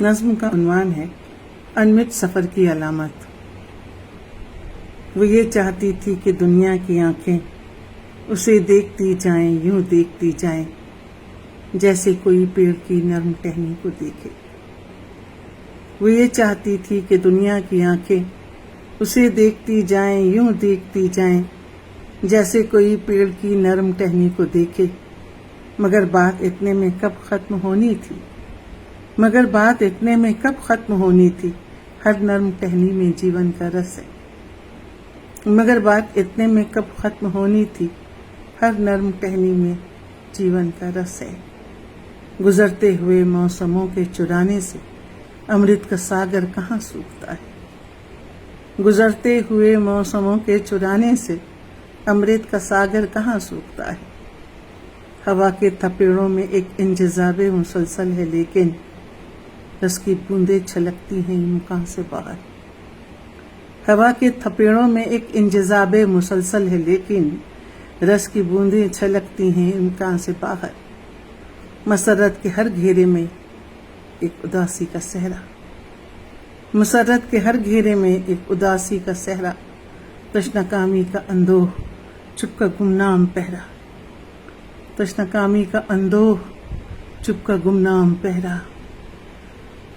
نظم کا عنوان ہے انمٹ سفر کی علامت۔ وہ یہ چاہتی تھی کہ دنیا کی آنکھیں اسے دیکھتی جائیں، یوں دیکھتی جائیں جیسے کوئی پیڑ کی نرم ٹہنی کو دیکھے۔ وہ یہ چاہتی تھی کہ دنیا کی آنکھیں اسے دیکھتی جائیں، یوں دیکھتی جائیں جیسے کوئی پیڑ کی نرم ٹہنی کو دیکھے، مگر بات اتنے میں کب ختم ہونی تھی، ہر نرم ٹہنی میں جیون کا رس ہے، مگر بات اتنے میں کب ختم ہونی تھی، ہر نرم ٹہنی میں جیون کا رس ہے۔ گزرتے ہوئے موسموں کے چرانے سے امرت کا ساگر کہاں سوکھتا ہے، گزرتے ہوئے موسموں کے چرانے سے امرت کا ساگر کہاں سوکھتا ہے۔ ہوا کے تھپیڑوں میں ایک انجذاب مسلسل ہے، لیکن رس کی بوندیں چھلکتی ہیں امکان سے باہر۔ ہوا کے تھپیڑوں میں ایک انجذاب مسلسل ہے، لیکن رس کی بوندیں چھلکتی ہیں امکان سے باہر۔ مسرت کے ہر گھیرے میں ایک اداسی کا صحرا، مسرت کے ہر گھیرے میں ایک اداسی کا صحرا، تشنہ-کامی کا اندوہ چپ کا گمنام پہرا، تشنہ-کامی کا اندوہ چپ کا گمنام پہرا،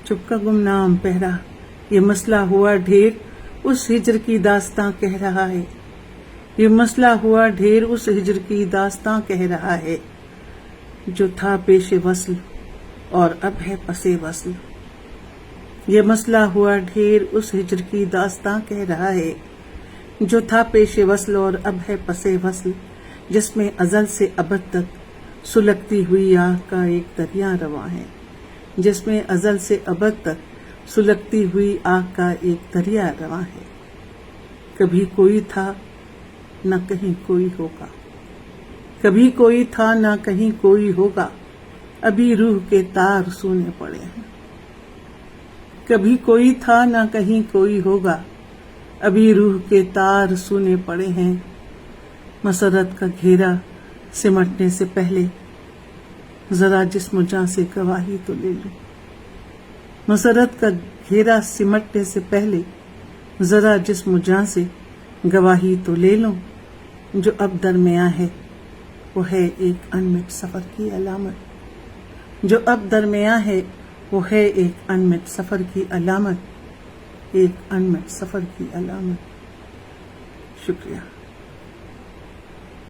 چپ کا گمنام پہرا۔ یہ مسئلہ ہوا ڈھیر اس ہجر کی داستاں کہہ رہا ہے، یہ مسئلہ ہوا ڈھیر اس ہجر کی داستاں کہہ رہا ہے، جو تھا پیش وصل اور اب ہے پس وصل۔ یہ مسئلہ ہوا ڈھیر اس ہجر کی داستاں کہہ رہا ہے، جو تھا پیش وصل اور اب ہے پس وصل، جس میں ازل سے ابد تک سلگتی ہوئی آہ کا ایک دریا رواں ہے، جس میں ازل سے ابد تک سلگتی ہوئی آہ کا ایک دریا رواں ہے۔ کبھی کوئی تھا نہ کہیں کوئی ہوگا، کبھی کوئی تھا نہ کہیں کوئی ہوگا، ابھی روح کے تار سونے پڑے ہیں۔ کبھی کوئی تھا نہ کہیں کوئی ہوگا، ابھی روح کے تار سونے پڑے ہیں۔ مسرت کا گھیرا سمٹنے سے پہلے ذرا جسم و جاں سے گواہی تو لے لوں، مسرت کا گھیرا سمٹنے سے پہلے ذرا جسم و جاں سے گواہی تو لے لوں، جو اب درمیاں ہے وہ ہے ایک انمٹ سفر کی علامت، جو اب درمیاں ہے وہ ہے ایک انمٹ سفر کی علامت، ایک انمٹ سفر کی علامت۔ شکریہ۔